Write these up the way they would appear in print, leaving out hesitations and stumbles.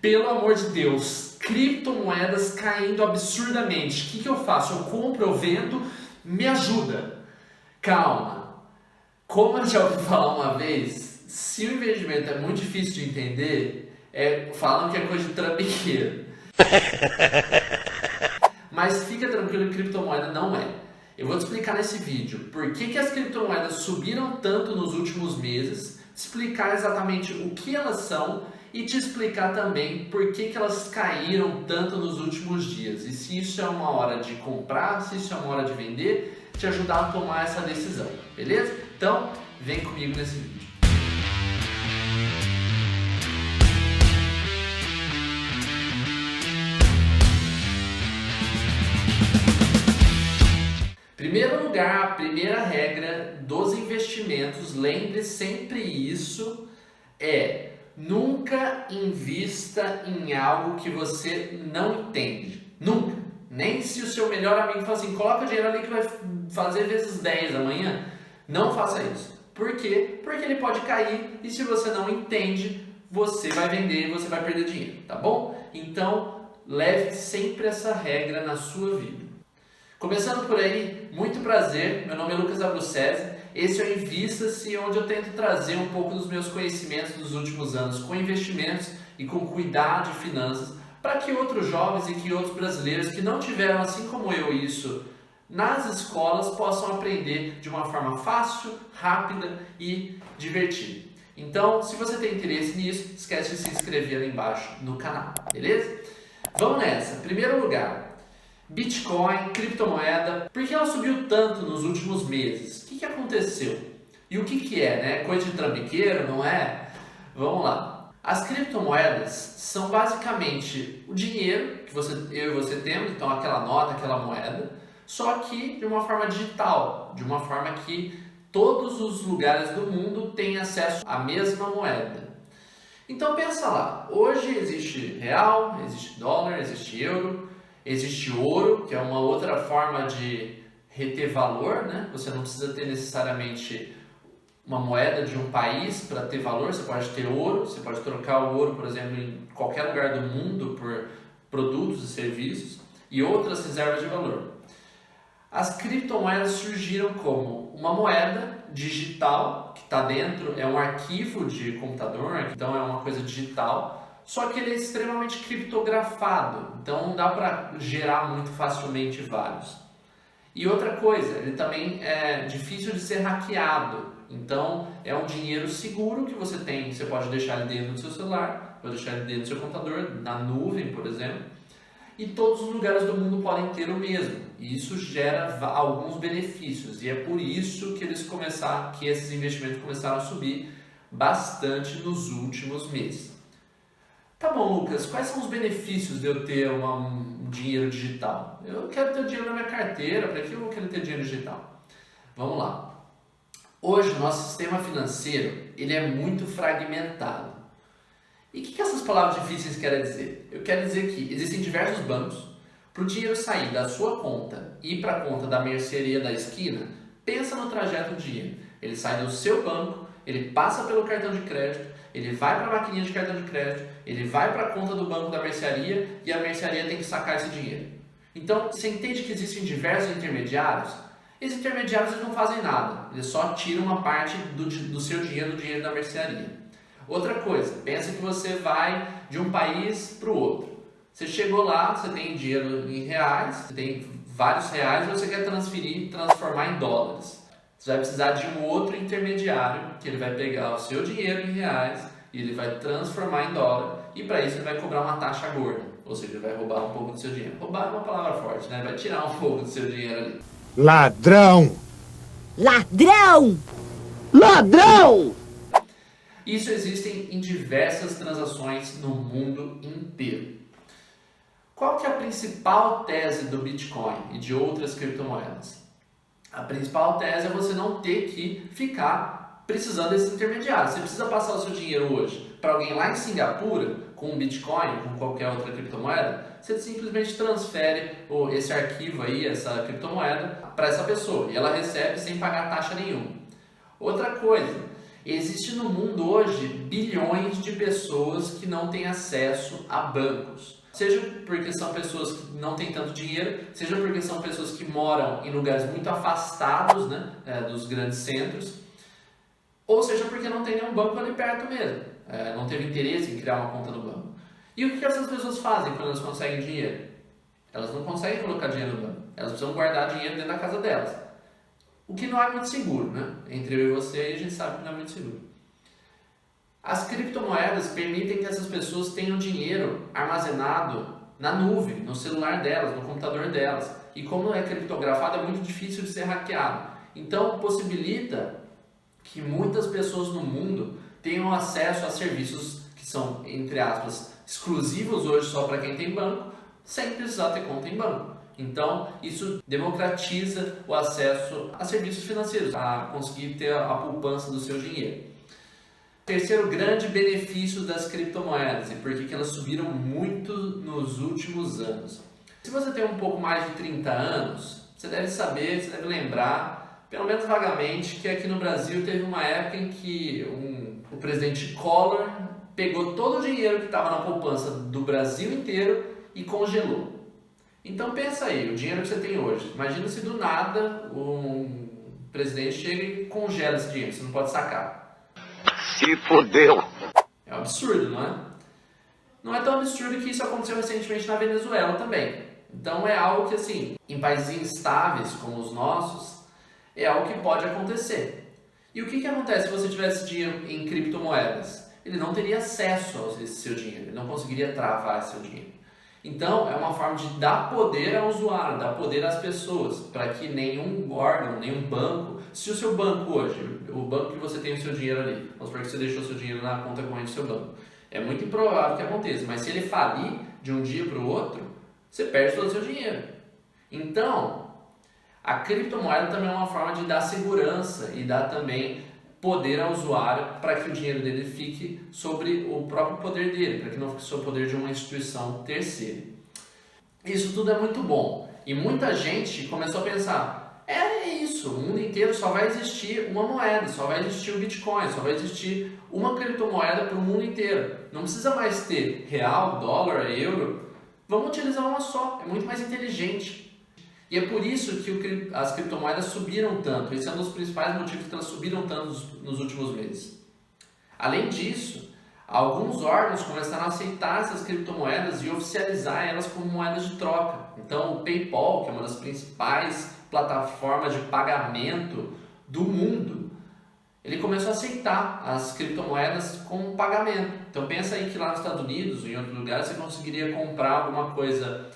Pelo amor de Deus, criptomoedas caindo absurdamente. O que eu faço? Eu compro, eu vendo, me ajuda. Calma. Como eu já ouvi falar uma vez, se o investimento é muito difícil de entender, falam que é coisa de trambiqueiro. Mas fica tranquilo que criptomoeda não é. Eu vou te explicar nesse vídeo por que as criptomoedas subiram tanto nos últimos meses, explicar exatamente o que elas são e te explicar também por que elas caíram tanto nos últimos dias. E se isso é uma hora de comprar, se isso é uma hora de vender, te ajudar a tomar essa decisão, beleza? Então, vem comigo nesse vídeo. Primeiro lugar, a primeira regra dos investimentos, lembre sempre isso, nunca invista em algo que você não entende. Nunca. Nem se o seu melhor amigo fala assim, coloca o dinheiro ali que vai fazer vezes 10 amanhã. Não faça isso. Por quê? Porque ele pode cair e se você não entende, você vai vender e você vai perder dinheiro, tá bom? Então, leve sempre essa regra na sua vida. Começando por aí, muito prazer, meu nome é Lucas Abruzzese, esse é o Invista-se, onde eu tento trazer um pouco dos meus conhecimentos dos últimos anos com investimentos e com cuidado de finanças, para que outros jovens e que outros brasileiros que não tiveram, assim como eu, isso nas escolas, possam aprender de uma forma fácil, rápida e divertida. Então, se você tem interesse nisso, esquece de se inscrever ali embaixo no canal, beleza? Vamos nessa, primeiro lugar. Bitcoin, criptomoeda, por que ela subiu tanto nos últimos meses? O que aconteceu? E o que é, né? Coisa de trambiqueiro, não é? Vamos lá. As criptomoedas são basicamente o dinheiro que eu e você temos, então aquela nota, aquela moeda, só que de uma forma digital, de uma forma que todos os lugares do mundo têm acesso à mesma moeda. Então pensa lá, hoje existe real, existe dólar, existe euro, existe ouro, que é uma outra forma de reter valor, né? Você não precisa ter necessariamente uma moeda de um país para ter valor, você pode ter ouro, você pode trocar o ouro, por exemplo, em qualquer lugar do mundo por produtos e serviços e outras reservas de valor. As criptomoedas surgiram como uma moeda digital, que está dentro, é um arquivo de computador, então é uma coisa digital, só que ele é extremamente criptografado, então não dá para gerar muito facilmente vários. E outra coisa, ele também é difícil de ser hackeado, então é um dinheiro seguro que você tem, você pode deixar ele dentro do seu celular, pode deixar ele dentro do seu computador, na nuvem, por exemplo, e todos os lugares do mundo podem ter o mesmo, e isso gera alguns benefícios, e é por isso que que esses investimentos começaram a subir bastante nos últimos meses. Tá bom, Lucas, quais são os benefícios de eu ter um dinheiro digital? Eu quero ter dinheiro na minha carteira, para que eu vou querer ter dinheiro digital? Vamos lá. Hoje o nosso sistema financeiro ele é muito fragmentado. E o que essas palavras difíceis querem dizer? Eu quero dizer que existem diversos bancos. Para o dinheiro sair da sua conta e ir para a conta da mercearia da esquina, pensa no trajeto do dinheiro. Ele sai do seu banco, ele passa pelo cartão de crédito, ele vai para a maquininha de cartão de crédito, ele vai para a conta do banco da mercearia e a mercearia tem que sacar esse dinheiro. Então, você entende que existem diversos intermediários? Esses intermediários eles não fazem nada, eles só tiram uma parte do seu dinheiro, do dinheiro da mercearia. Outra coisa, pensa que você vai de um país para o outro. Você chegou lá, você tem dinheiro em reais, você tem vários reais e você quer transformar em dólares. Você vai precisar de um outro intermediário que ele vai pegar o seu dinheiro em reais e ele vai transformar em dólar e para isso ele vai cobrar uma taxa gorda, ou seja, ele vai roubar um pouco do seu dinheiro. Roubar é uma palavra forte, né? Ele vai tirar um pouco do seu dinheiro ali. Ladrão! Ladrão! Ladrão! Isso existe em diversas transações no mundo inteiro. Qual que é a principal tese do Bitcoin e de outras criptomoedas? A principal tese é você não ter que ficar precisando desses intermediários. Você precisa passar o seu dinheiro hoje para alguém lá em Singapura, com um Bitcoin, com qualquer outra criptomoeda, você simplesmente transfere esse arquivo aí, essa criptomoeda, para essa pessoa. E ela recebe sem pagar taxa nenhuma. Outra coisa, Existe no mundo hoje bilhões de pessoas que não têm acesso a bancos. Seja porque são pessoas que não têm tanto dinheiro, seja porque são pessoas que moram em lugares muito afastados, né, dos grandes centros, ou seja porque não tem nenhum banco ali perto mesmo, não teve interesse em criar uma conta no banco. E o que essas pessoas fazem quando elas conseguem dinheiro? Elas não conseguem colocar dinheiro no banco, elas precisam guardar dinheiro dentro da casa delas. O que não é muito seguro, né? Entre eu e você, a gente sabe que não é muito seguro. As criptomoedas permitem que essas pessoas tenham dinheiro armazenado na nuvem, no celular delas, no computador delas. E como é criptografado, é muito difícil de ser hackeado. Então, possibilita que muitas pessoas no mundo tenham acesso a serviços que são, entre aspas, exclusivos hoje só para quem tem banco, sem precisar ter conta em banco. Então, isso democratiza o acesso a serviços financeiros, a conseguir ter a poupança do seu dinheiro. Terceiro grande benefício das criptomoedas e por que elas subiram muito nos últimos anos. Se você tem um pouco mais de 30 anos, você deve saber, você deve lembrar, pelo menos vagamente, que aqui no Brasil teve uma época em que o presidente Collor pegou todo o dinheiro que estava na poupança do Brasil inteiro e congelou. Então pensa aí, o dinheiro que você tem hoje. Imagina se do nada um presidente chega e congela esse dinheiro, você não pode sacar. Se fodeu! É um absurdo, não é? Não é tão absurdo que isso aconteceu recentemente na Venezuela também. Então é algo que, assim, em países instáveis como os nossos, é algo que pode acontecer. E o que acontece se você tivesse dinheiro em criptomoedas? Ele não teria acesso ao seu dinheiro, ele não conseguiria travar seu dinheiro. Então, é uma forma de dar poder ao usuário, dar poder às pessoas, para que nenhum órgão, nenhum banco, se o seu banco hoje, o banco que você tem o seu dinheiro ali, vamos supor que você deixou o seu dinheiro na conta corrente do seu banco, é muito improvável que aconteça, mas se ele falir de um dia para o outro, você perde todo o seu dinheiro. Então, a criptomoeda também é uma forma de dar segurança e dar também poder ao usuário para que o dinheiro dele fique sobre o próprio poder dele, para que não fique sob o poder de uma instituição terceira. Isso tudo é muito bom. E muita gente começou a pensar, é isso, o mundo inteiro só vai existir uma moeda, só vai existir o Bitcoin, só vai existir uma criptomoeda para o mundo inteiro. Não precisa mais ter real, dólar, euro, vamos utilizar uma só, é muito mais inteligente. E é por isso que as criptomoedas subiram tanto. Esse é um dos principais motivos que elas subiram tanto nos últimos meses. Além disso, alguns órgãos começaram a aceitar essas criptomoedas e oficializar elas como moedas de troca. Então, o PayPal, que é uma das principais plataformas de pagamento do mundo, ele começou a aceitar as criptomoedas como pagamento. Então, pensa aí que lá nos Estados Unidos ou em outros lugares você conseguiria comprar alguma coisa,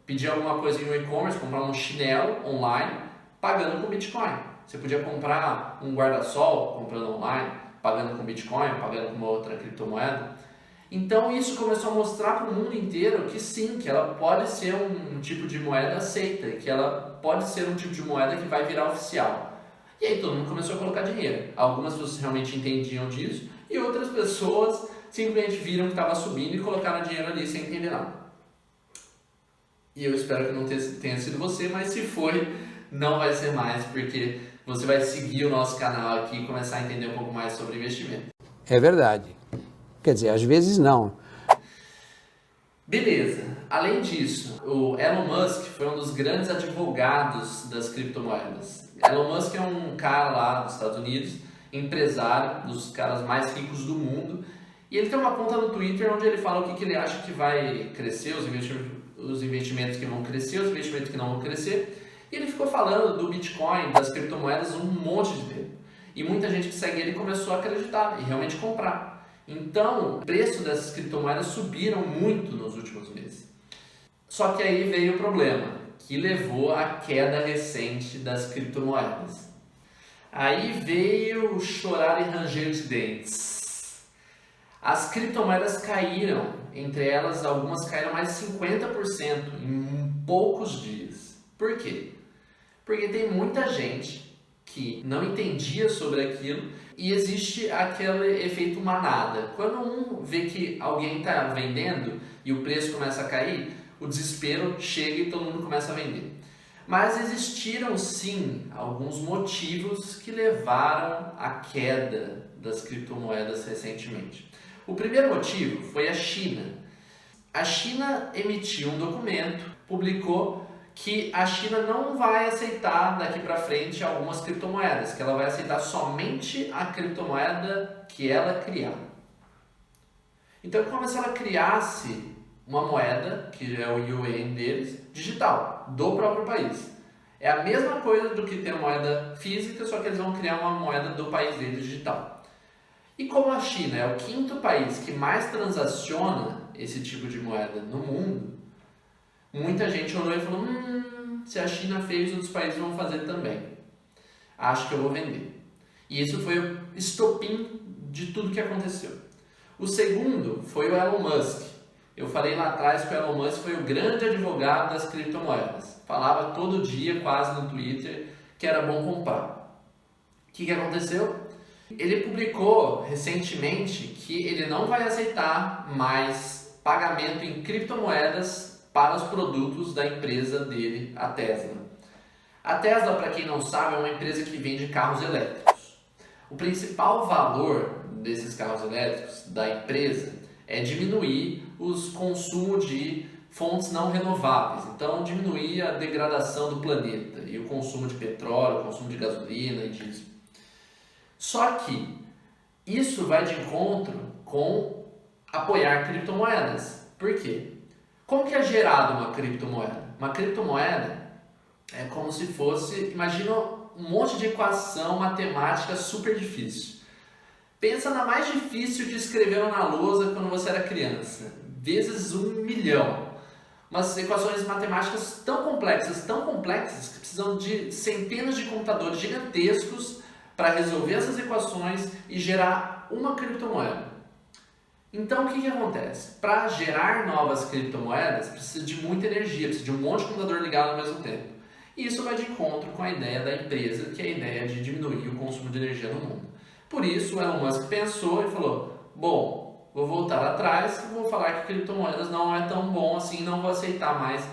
pedir alguma coisa em um e-commerce, comprar um chinelo online, pagando com Bitcoin. Você podia comprar um guarda-sol comprando online, pagando com Bitcoin, pagando com uma outra criptomoeda. Então isso começou a mostrar para o mundo inteiro que sim, que ela pode ser um tipo de moeda aceita, e que ela pode ser um tipo de moeda que vai virar oficial. E aí todo mundo começou a colocar dinheiro. Algumas pessoas realmente entendiam disso e outras pessoas simplesmente viram que estava subindo e colocaram dinheiro ali sem entender nada. E eu espero que não tenha sido você, mas se foi, não vai ser mais, porque você vai seguir o nosso canal aqui e começar a entender um pouco mais sobre investimento. É verdade. Quer dizer, às vezes não. Beleza. Além disso, o Elon Musk foi um dos grandes advogados das criptomoedas. Elon Musk é um cara lá dos Estados Unidos, empresário, dos caras mais ricos do mundo, e ele tem uma conta no Twitter onde ele fala o que ele acha que vai crescer, os investimentos que vão crescer, os investimentos que não vão crescer. E ele ficou falando do Bitcoin, das criptomoedas, um monte de tempo. E muita gente que segue ele começou a acreditar e realmente comprar. Então, o preço dessas criptomoedas subiram muito nos últimos meses. Só que aí veio o problema, que levou à queda recente das criptomoedas. Aí veio o chorar e ranger de dentes. As criptomoedas caíram, entre elas algumas caíram mais de 50% em poucos dias. Por quê? Porque tem muita gente que não entendia sobre aquilo e existe aquele efeito manada. Quando um vê que alguém está vendendo e o preço começa a cair, o desespero chega e todo mundo começa a vender. Mas existiram sim alguns motivos que levaram à queda das criptomoedas recentemente. O primeiro motivo foi a China. A China emitiu um documento, publicou que a China não vai aceitar daqui para frente algumas criptomoedas, que ela vai aceitar somente a criptomoeda que ela criar. Então, como se ela criasse uma moeda, que é o yuan deles, digital, do próprio país. É a mesma coisa do que ter moeda física, só que eles vão criar uma moeda do país deles digital. E como a China é o 5º país que mais transaciona esse tipo de moeda no mundo, muita gente olhou e falou, se a China fez, outros países vão fazer também. Acho que eu vou vender. E isso foi o estopim de tudo que aconteceu. O segundo foi o Elon Musk. Eu falei lá atrás que o Elon Musk foi o grande advogado das criptomoedas. Falava todo dia, quase no Twitter, que era bom comprar. O que aconteceu? Ele publicou recentemente que ele não vai aceitar mais pagamento em criptomoedas para os produtos da empresa dele, a Tesla. A Tesla, para quem não sabe, é uma empresa que vende carros elétricos. O principal valor desses carros elétricos da empresa é diminuir os consumos de fontes não renováveis, então diminuir a degradação do planeta e o consumo de petróleo, o consumo de gasolina e diesel. Só que isso vai de encontro com apoiar criptomoedas. Por quê? Como que é gerada uma criptomoeda? Uma criptomoeda é como se fosse, imagina um monte de equação matemática super difícil. Pensa na mais difícil que escreveram na lousa quando você era criança, vezes 1 milhão. Umas equações matemáticas tão complexas que precisam de centenas de computadores gigantescos para resolver essas equações e gerar uma criptomoeda. Então, o que acontece? Para gerar novas criptomoedas, precisa de muita energia, precisa de um monte de computador ligado ao mesmo tempo. E isso vai de encontro com a ideia da empresa, que é a ideia de diminuir o consumo de energia no mundo. Por isso, o Elon Musk pensou e falou, bom, vou voltar atrás e vou falar que criptomoedas não é tão bom assim, não vou aceitar mais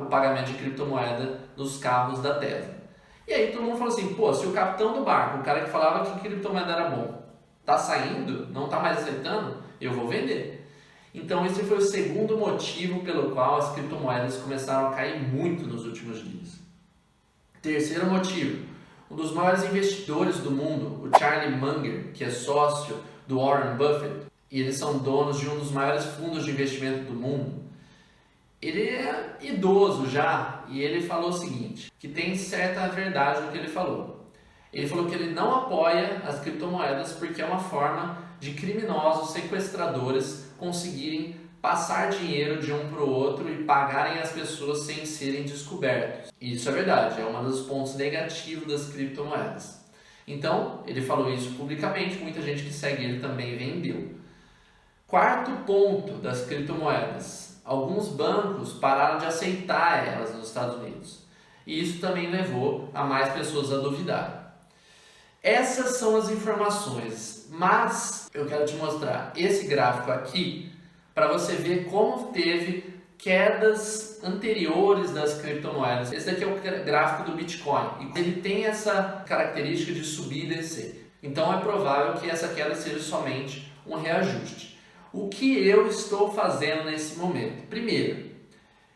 o pagamento de criptomoeda nos carros da Tesla. E aí todo mundo falou assim, pô, se o capitão do barco, o cara que falava que criptomoeda era bom, tá saindo, não tá mais aceitando, eu vou vender. Então esse foi o segundo motivo pelo qual as criptomoedas começaram a cair muito nos últimos dias. Terceiro motivo, um dos maiores investidores do mundo, o Charlie Munger, que é sócio do Warren Buffett, e eles são donos de um dos maiores fundos de investimento do mundo, ele é idoso já, e ele falou o seguinte, que tem certa verdade no que ele falou. Ele falou que ele não apoia as criptomoedas porque é uma forma de criminosos, sequestradores conseguirem passar dinheiro de um para o outro e pagarem as pessoas sem serem descobertos. E isso é verdade, é um dos pontos negativos das criptomoedas. Então, ele falou isso publicamente, muita gente que segue ele também vendeu. Quarto ponto das criptomoedas. Alguns bancos pararam de aceitar elas nos Estados Unidos. E isso também levou a mais pessoas a duvidar. Essas são as informações, mas eu quero te mostrar esse gráfico aqui para você ver como teve quedas anteriores das criptomoedas. Esse daqui é o gráfico do Bitcoin e ele tem essa característica de subir e descer. Então é provável que essa queda seja somente um reajuste. O que eu estou fazendo nesse momento? Primeiro,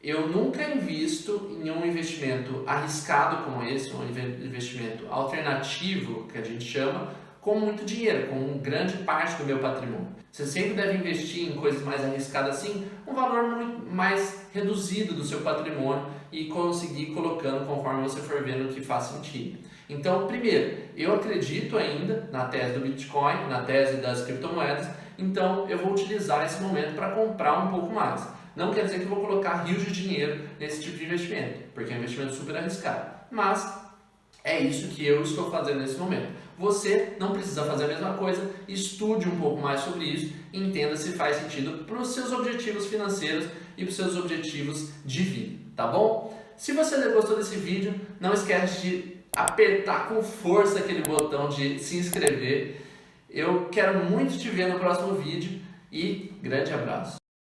eu nunca invisto em um investimento arriscado como esse, um investimento alternativo, que a gente chama, com muito dinheiro, com grande parte do meu patrimônio. Você sempre deve investir em coisas mais arriscadas assim, um valor muito mais reduzido do seu patrimônio e conseguir colocando conforme você for vendo que faz sentido. Então, primeiro, eu acredito ainda na tese do Bitcoin, na tese das criptomoedas, então eu vou utilizar esse momento para comprar um pouco mais. Não quer dizer que eu vou colocar rios de dinheiro nesse tipo de investimento, porque é um investimento super arriscado. Mas é isso que eu estou fazendo nesse momento. Você não precisa fazer a mesma coisa, estude um pouco mais sobre isso e entenda se faz sentido para os seus objetivos financeiros e para os seus objetivos de vida, tá bom? Se você gostou desse vídeo, não esquece de apertar com força aquele botão de se inscrever. Eu quero muito te ver no próximo vídeo e grande abraço!